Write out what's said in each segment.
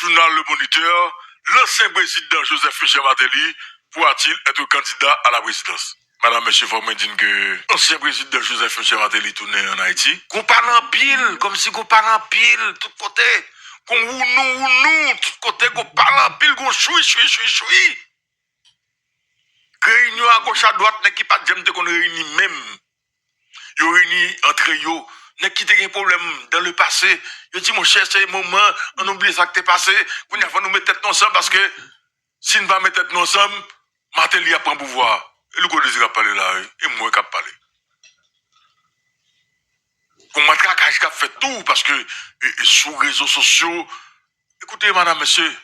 journal Le Moniteur, l'ancien président Joseph Michel Martelly pourra-t-il être candidat à la présidence? Madame, monsieur, faut me dire que l'ancien président Joseph Michel Martelly tourné en Haïti. Qu'on parle en pile, comme si qu'on parle en pile, tout côté. Qu'on ou nous, tout côté, qu'on parle en pile, qu'on choui. Réunion à gauche à droite, n'est pas de qu'on réunit même. Yo réuni entre yo. N'est qui a un problème dans le passé. Yo dit, mon cher, c'est un moment, on oublie ça qui t'est passé. Qu'on a fait nous mettre tête ensemble parce que si nous ne pas mettre tête ensemble, Martelly a pris le pouvoir. Et le gars a parlé là, et moi qui a parlé. Qu'on m'a fait tout parce que sur les réseaux sociaux, écoutez, madame, monsieur,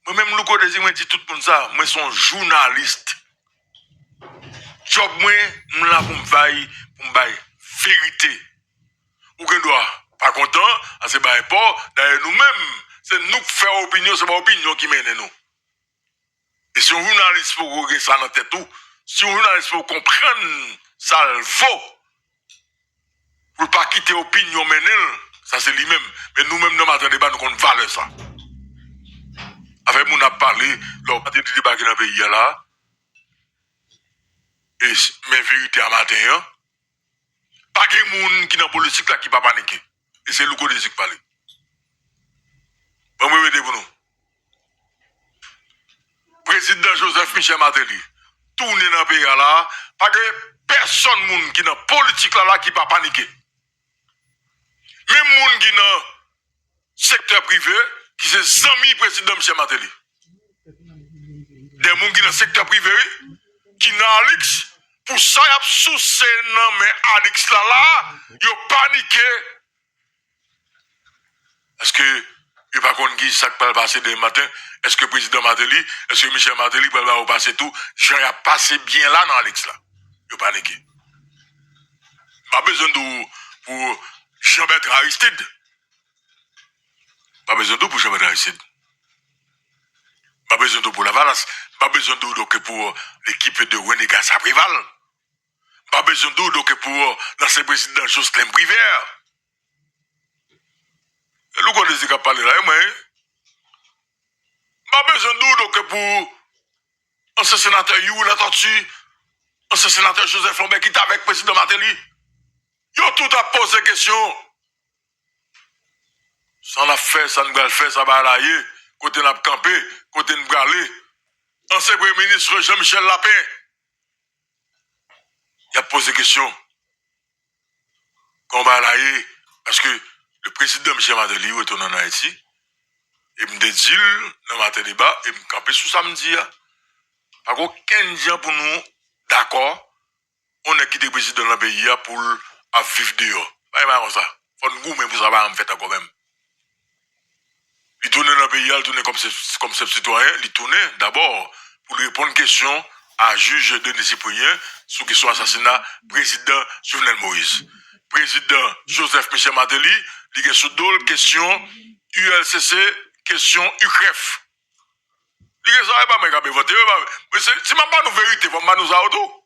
moi-même, le gars m'a dit tout le monde ça, moi, je suis un journaliste. Job, moi, je suis là pour me faire vérité. Ou qu'on doit pas content, c'est pas important. D'ailleurs, nous-mêmes, c'est nous qui faisons opinion, c'est pas l'opinion qui mène nous. Et si un journaliste peut regarder ça dans la tête, si un journaliste peut comprendre ça, le faut. Pour ne pas quitter l'opinion, ça c'est lui-même. Mais nous-mêmes, dans notre débat, nous avons valeur ça. Avec nous, on a parlé, lors du débat qui est dans le pays là, et mes vérités à matin, hein, pas de gens qui dans la politique là qui ne va pas paniquer. Et c'est le coup de qui parle. Bon, je vais pour nous. Président Joseph Michel Martelly, tourné dans le pays là, pas de personne qui dans la politique là qui ne va pas paniquer. Même gens qui dans le secteur privé, qui sont amis président Michel Martelly. Des gens qui dans le secteur privé, qui dans Alix, pour ça, ils ont sous mais Alix là, ils ont paniqué. Est-ce que, il n'y a pas qu'on qui ça peut passer demain matin? Est-ce que le président Martelly, est-ce que Michel Martelly peut passer tout? Jean a passé bien là dans Alix là. Il a paniqué. Pas besoin de pour Jean-Bertrand Aristide. Pas besoin de pour Jean-Bertrand Aristide. Pas besoin de pour la Valasse. Pas besoin de pour l'équipe de René Gassaprival. Pas besoin de pour l'ancien président Jocelyn Brivert. Et le gars qui a parlé là, moi. Pas besoin de pour l'ancien sénateur You la tortue. L'ancien sénateur Joseph Lambert qui est avec le président Martelly. Yo tout a posé question. Ça n'a fait, ça ne va faire, ça va aller. Côté n'a campé, côté n'a aller. Ancien premier ministre Jean-Michel Lapin. Il a posé question. Qu'on va aller. Parce que le président Michel Martelly retourne en Haïti. Et me dit dans matin débat, et me camper sous samedi. Pas aucun gens pour nous, d'accord, on a quitté le président dans le pays pour vivre dehors. Pas comme ça. Faut nous goumer pour ça va en fait quand même. Il tourne dans le pays, il tourne comme citoyen, il tourne d'abord pour répondre aux questions à juge Denis Cyprien sur question assassinat président Jovenel Moïse. Président Joseph Michel Martelly, il y a sur d'autres questions ULCC, question UCREF. Il y a ça, il va me voter. Mais si je ne pas nous vérité, il va nous auto.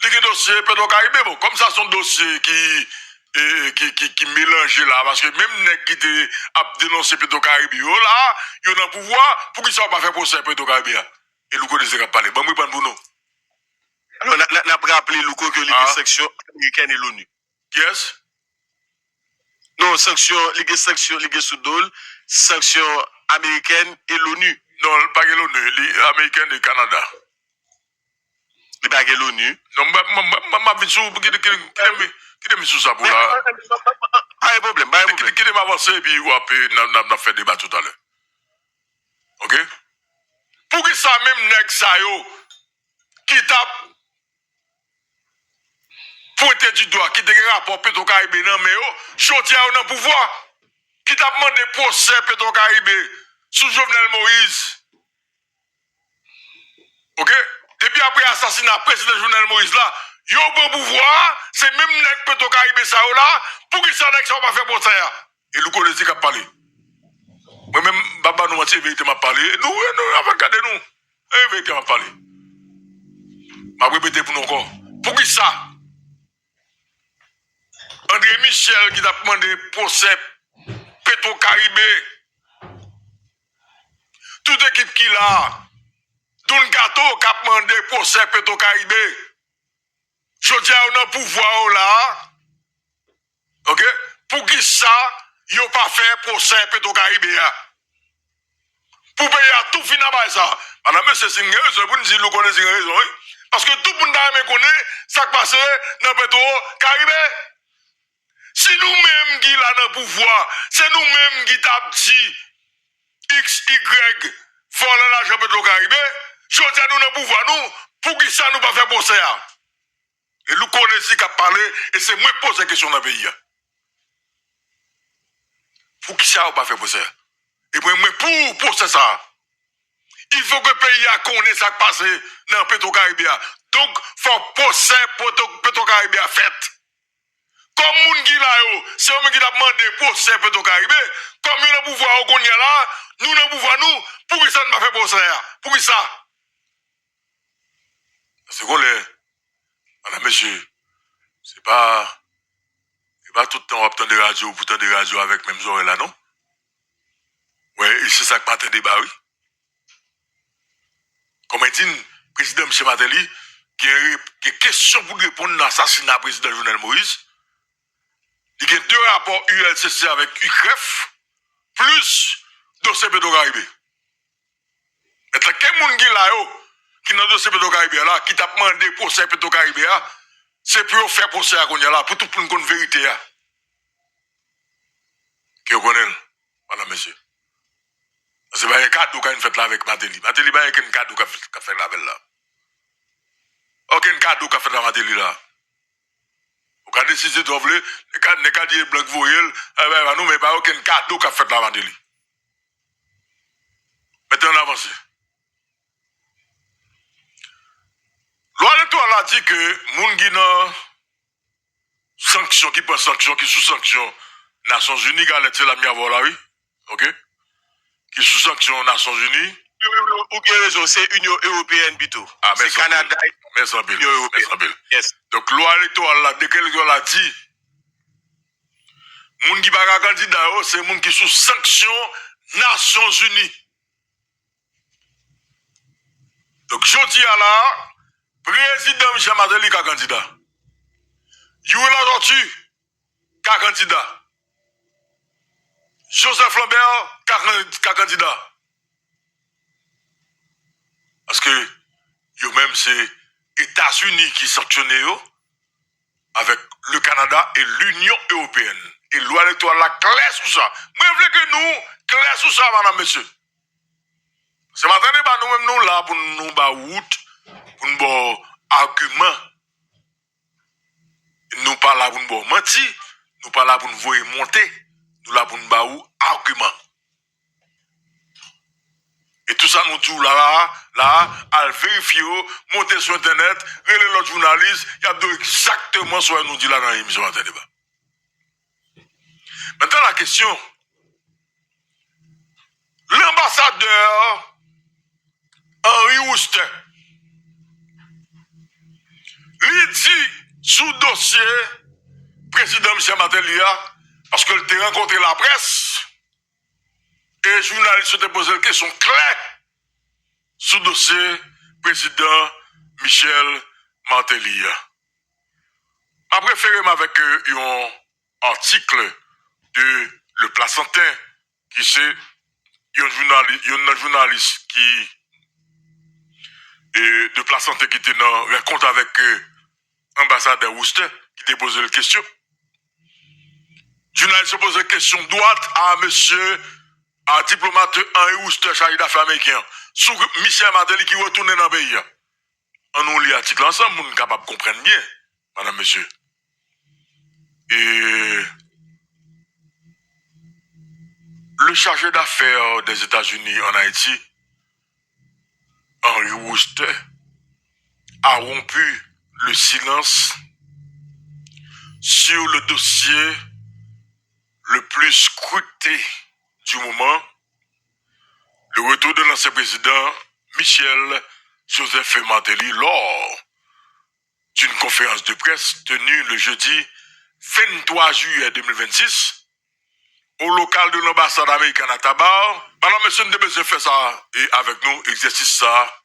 Il y a un dossier Pétro-Caribé, comme ça, son dossier qui mélange là, parce que même les qui a dénoncé Pétro-Caribé, là, ils ont un pouvoir pour qu'ils ne soient pas fait procès Pétro-Caribé. Et Louko ne pas parler. Bon, oui, pour nous. Alors, on a rappelé Louko que les sanctions américaines et l'ONU. Yes? Non, sanctions, les Soudol, sanctions américaines et l'ONU. Non, pas l'ONU, les américaines et le Canada. Les pas l'ONU. Non, ma vie sous, qui est mis sous ça pour là? Pas de problème, pas de problème. Qui est avancé et puis on a fait débat tout à l'heure. Ok? Pour que ça même nèg ça yo, qui tape pointé du doigt, qui te rapport Pétro-Caribé non mais yo, Chotia ou dans pouvoir, qui t'a demandé procès Pétro-Caribé sous Jovenel Moïse. Ok? Depuis après l'assassinat président Jovenel Moïse là, yo bon pouvoir, c'est même nèg Pétro-Caribé ça là, pour que ça nèg ça pas faire procès. Et le collègue a parlé. Moi-même, Baba nous m'a vérité m'a parlé. Nous, regardez nous. Et vérité m'a parlé. M'a répété pour nous encore. Pour qui ça? André Michel qui t'a demandé procès Pétro-Caribé toute équipe qui là, d'un gâteau qui a demandé pour ce Petro-Caribé. Je dis à un pouvoir là, ok? Pour qui ça, ils n'ont pas fait procès Petro-Caribé. Pour payer à tout finalement ça. Madame, monsieur, c'est une raison, vous nous dites, nous connaissons une raison, oui? Parce que tout le monde a connaît ça qui passe dans Petro-Caribé. Si nous-mêmes qui là dans le pouvoir, c'est nous-mêmes qui t'avons dit X, Y, voler l'argent Petro-Caribé, je dis à nous dans le pouvoir, nous, pour qui ça nous pas faire procès. Et nous connaissons qui a parlé, et c'est moi qui pose la question dans le pays. Pour qui ça, on pas fait pour ça? Et puis, pour procès ça, il faut que le pays a connaît ça qui passe dans le Petro-Caribé. Donc, il faut procès Petro-Caribé fait. Comme moun qui là, c'est eux qui a demandé procès Petro-Caribé, comme nous avons pouvoir au Konya là, nous avons pouvoir nous, pour qui ça ne m'a fait procès? Pour qui ça? C'est qu'on l'est. Madame, monsieur, c'est pas tout le temps on obtient des radios, pourtant des radios avec même oreilles là, non? Ouais, et c'est ça que matin débat, oui. Comme dit le président M. Mateli, qui a question pour répondre à l'assassinat du président Jovenel Moïse, il y a 2 rapports ULCC avec UCREF, plus dossier Petro-Caribé. Maintenant, quel monde qui là, qui dans le dossier Petro-Caribé là, qui t'a demandé procès Petro-Caribé, c'est pour faire procès à Konya là, pour tout le monde connaître la vérité. Qui connaît, madame, monsieur. C'est pas un cadeau qu'on fait là avec Mateli. Mateli, il y a un cadeau qu'on fait là avec là. Aucun cadeau qu'on fait là avec Mateli là. Vous avez décidé de voler, les cadres blancs voyels, nous, mais pas aucun cadeau qu'on fait là avec Mateli. Maintenant, on avance. Loi électorale a dit que moun qui nan sanction, qui prend sanction, qui sous sanction, Nations Unies, c'est la mienne là, oui. Ok? Qui sous sanction Nations Unies. Ou bien raison, c'est Union Européenne plutôt. Ah, c'est Canada. Merci en Union Européenne. Yes. Donc, loi électorale là, dès qu'elle a dit, moun qui va candidat, c'est moun qui sous sanction Nations Unies. Donc, je dis à la, président Michel Mateli qui est candidat. Youla Tortue qui est candidat. Joseph Lambert qui est candidat. Parce que yo même c'est États-Unis qui sanctionnent avec le Canada et l'Union Européenne. Et loi électorale la claire sur ça. Moi je veux que nous clair sur ça, madame, monsieur. Ce matin, nous-mêmes nous là pour nous ba route, pour nous ba argument. Nous pas là pour nous mentir, nous pas là pour nous voir monter, nous là pour nous ba argument. Et tout ça nous dit là, à vérifier, monter sur internet, relire l'autre journaliste, il y a exactement ce que nous dit là dans l'émission matin débat. Maintenant la question, l'ambassadeur Henri Ouster, lui dit sous dossier président M. Matelia, parce que il a rencontré la presse, et les journalistes se posé une question claire sous dossier président Michel Matelia. Je préféré avec un article de Le Placentin, qui c'est un journaliste qui de Placentin qui était dans rencontre avec l'ambassadeur Ouster, qui t'a posé la question. Le journaliste se pose la question droite à monsieur à diplomate Henri Ouster, chargé d'affaires américain, sous Michel Mateli qui retourne dans le pays. On nous lit l'article ensemble, nous sommes capables de comprendre bien, madame, monsieur. Et le chargé d'affaires des États-Unis en Haïti, Henri Ouster, a rompu le silence sur le dossier le plus scruté du moment, le retour de l'ancien président Michel Joseph Mateli lors d'une conférence de presse tenue le jeudi 23 juillet 2026 au local de l'ambassade américaine à Tabar. Madame, monsieur, nous devons faire ça et avec nous, exercice ça.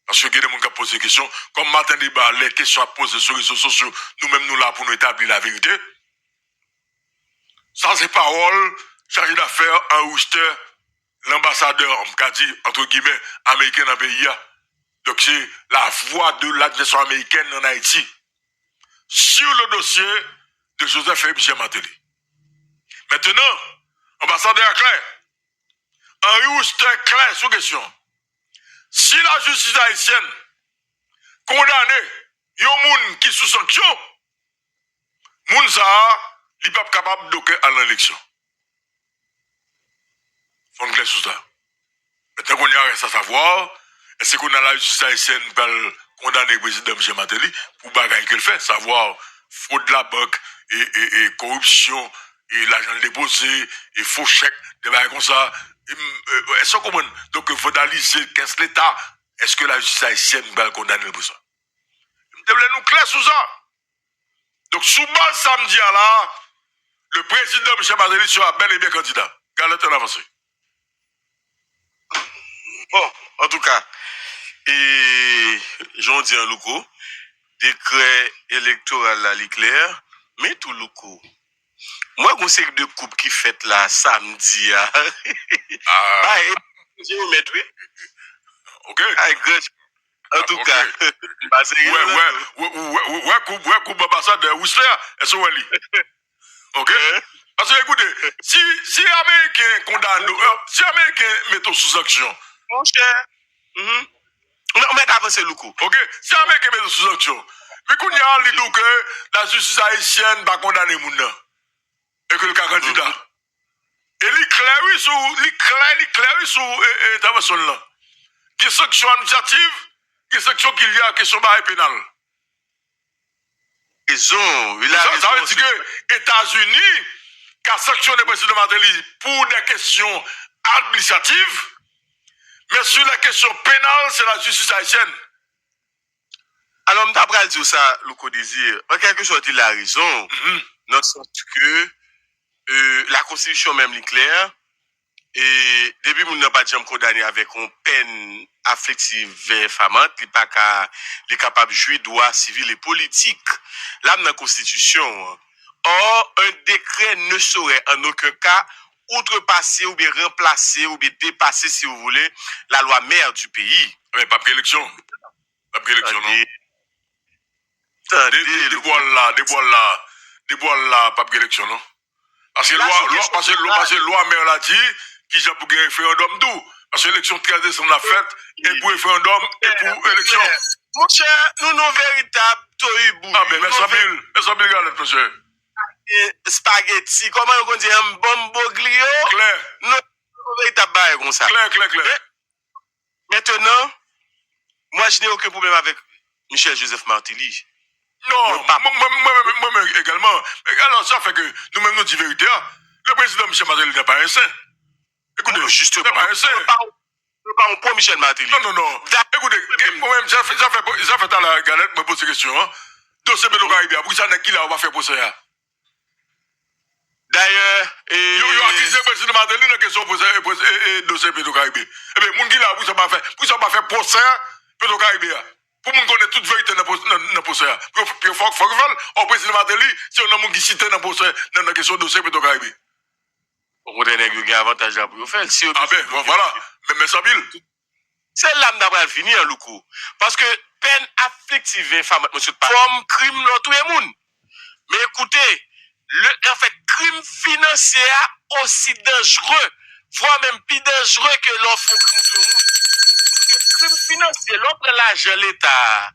Parce que il y a des gens qui posent des questions. Comme Martin Débat, les questions à poser sur les réseaux sociaux, nous-mêmes nous là pour nous établir la vérité. Sans ces paroles, chargé d'affaires, un Wooster, l'ambassadeur, on m'a dit, entre guillemets, américain dans le pays. Donc c'est la voix de l'administration américaine en Haïti sur le dossier de Joseph et Michel Martelly. Maintenant, ambassadeur clair, Henri Wooster clair sur question. Si la justice haïtienne condamne yon moun qui sous sanction, moun sa, il n'est pas capable de à l'élection. Faut clair sur ça. Maintenant qu'on y a reste à savoir, est-ce qu'on a la justice haïtienne pour condamner le président M. Martelly pour bagaille qu'il fait, savoir fraude de la banque et corruption et l'argent déposé et faux chèques, des bagailles comme ça. Est-ce qu'on comprend? Donc il faut analyser qu'est-ce que l'État, est-ce que la justice haïtienne va le condamner pour ça? Nous clair sur ça. Donc sous base samedi là, le président M. Martelly sera bel et bien candidat. Galette en avancé. Bon, en tout cas, et Jean-Dian Louko, décret électoral là, l'éclair, mais tout Louko. Moi, je sais de coupe qui fait là samedi. Ah, je vais mettre, oui. Ok. En tout cas, coupe ambassadeur Whistler, est-ce que vous ok? Parce que écoutez, si Américain condamne, si Américain met sous sanction, mon cher, on met avancer le coup. Ok? Si Américain met sous sanction, mais qu'on y a l'idée que la justice haïtienne va condamner moun nan, et que le candidat. Et l'éclair sur intervention là. Qui sanction administrative, qui sanction qu'il y a, question barre pénale. Raison, ça veut dire que les États-Unis, qui a sanctionné le président Martelly pour des questions administratives, mais sur la question pénale, c'est la justice haïtienne. Alors, d'après dire ça, Louko Désir, en quelque sorte, il a raison, dans le sens que la Constitution même est claire, et depuis que nous n'avons pas de condamné avec une peine affective infamante, il n'est pas capable de jouer droit civil et politique. Là, dans la Constitution, or, un décret ne saurait en aucun cas outrepasser ou bien remplacer ou bien dépasser, si vous voulez, la loi mère du pays. Mais pas d'élection. Pas d'élection, non? Déboile là, pas d'élection, non? Parce que loi mère l'a dit, qui j'ai pour référendum d'où? Parce que l'élection 13 décembre l'a faite, et pour référendum, et pour élection. Mon cher, nous non véritables tohibou. Ah, mais merci bien, Galette, monsieur. Spaghetti, comment on dit un bon boglio? Claire. Non, véritable bail comme ça. Claire. Maintenant, moi, je n'ai aucun problème avec Michel Joseph Martelly. Non, moi également. Alors, ça fait que nous-mêmes nous disons vérité. Le président Michel Martelly n'est pas un saint. Écoutez, justement, n'est pas un saint. Pas pour Michel Martelly. Non. Écoutez, moi-même, ça fait à la galette, me pose cette question. Dossier Pédo Caribéa, pour ça, qui là, on va faire pour ça? D'ailleurs, il a accusé le président Martelly dans la question de dossier Pédo Caribéa. Eh bien, mon qui là, pour ça, va faire procès Pédo Caribéa. Pour nous connaître toute vérité dans le procès. Puis il faut que le président Martelly, si on a un qui cite dans le procès, dans la question de dossier Pédo Caribéa. On a un avantage à pour faire. Ah ben, voilà. Mais ça, Bill. C'est là que nous avons fini, Louko. Parce que peine afflictive infamante, monsieur, comme crime dans tout le monde. Mais écoutez, en fait, crime financier aussi dangereux, voire même plus dangereux que l'offre crime tout le monde. Parce que crime financier, l'autre l'argent l'État,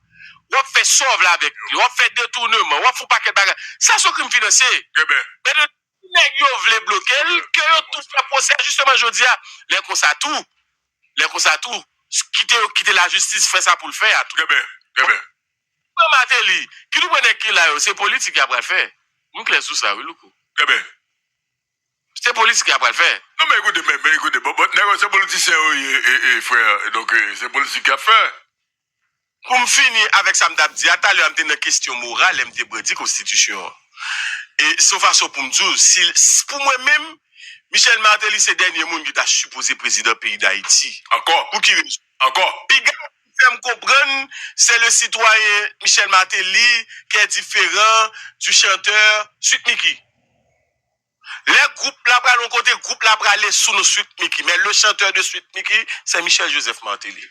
on fait sauve là avec lui, on fait détournement, on fait paquet de bagages. Ça, c'est crime financier. Mais le nèg yo vle bloquer, que yo tout fait procès, justement, je dis, les comme ça tout, quitter la justice, fait ça pour le faire. Très bien. Martelly, qui nous prenne qui là, c'est politique qui a le faire. Nous clair sous ça, oui, Louko. Très bien. C'est politique qui a le faire. Non, mais écoutez, c'est politicien, et frère, donc c'est politique qui a fait. Pour me finir avec ça, je me dis, à l'heure, je me question morale, je me dis, constitution. Et sauf façon pour me dire, pour moi-même, Michel Martelly, c'est le dernier monde qui t'a supposé président pays d'Haïti. Encore. Pour qui raison? Encore. Puis, me comprendre, c'est le citoyen Michel Martelly qui est différent du chanteur Suite Mickey. Les groupes là, l'on côté groupe là, aller sous nos Suite Mickey. Mais le chanteur de Suite Mickey, c'est Michel Joseph Martelly.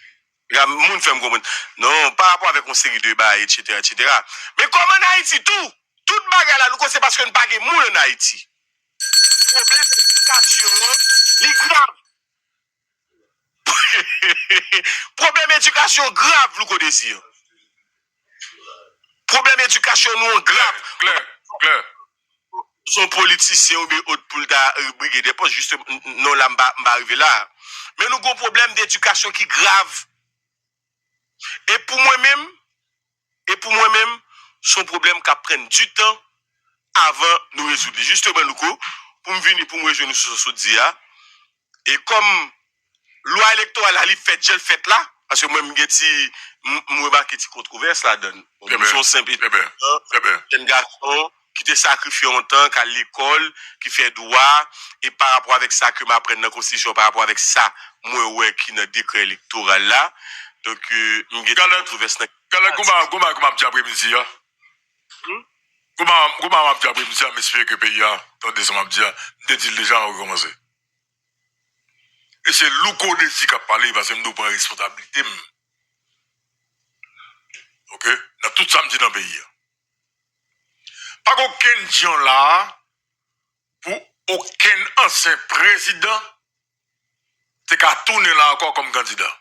Moun fait me comprendre. Non, par rapport avec une série de bails, etc., etc. Mais comme en Haïti, toute bagarre là, nous c'est parce que nous pas de moun en Haïti. Problème d'éducation, li grave. Problème d'éducation grave, nous connaissons. Problème d'éducation, nous grave. Claire. Son politicien ou bien autre pour la brigade des postes, juste non là, m'ba arriver là. Mais nous avons un problème d'éducation qui est grave. Et pour moi-même, son problème qui prend du temps avant nous résoudre. Justement, nous, pour me venir, pour me rejoindre sur ce dia. Et comme loi électorale, elle fait, je le fais là, parce que moi, je remarque une controverse là-dedans. Nous sommes simples. Un garçon qui te sacrifie en temps qu'à l'école, qui fait droit, et par rapport avec ça que m'apprenne dans la Constitution, par rapport avec ça, moi, ouais, qui dans le décret électoral là. Donc, comment tu as pris midi? Comment tu as pris midi? M'espère que le pays a, dans des moments, de dire les gens ont recommencé. Et c'est Louko Nesi qui a parlé parce que nous prenons responsabilité. Ok? Dans tout samedi dans le pays. Pas aucun gens là, pour aucun ancien président, c'est qu'à tourner là encore comme candidat.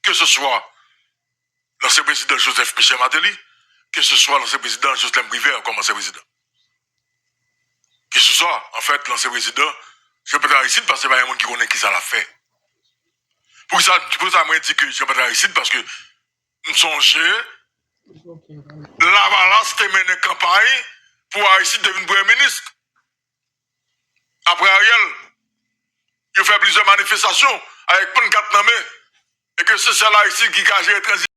Que ce soit l'ancien président Joseph Michel Martelly, que ce soit l'ancien président Jocelyn Briver comme ancien président. Que ce soit, en fait, l'ancien président, je peux être ici parce que il y a un monde qui connaît qui ça l'a fait. Pour ça, moi, je dis que je peux être ici parce que nous songeons, la balance te mène une campagne pour Haïti devenir premier ministre. Après Ariel, il fait plusieurs manifestations avec 24 nommés. Et que c'est celle-là ici qui a géré transition.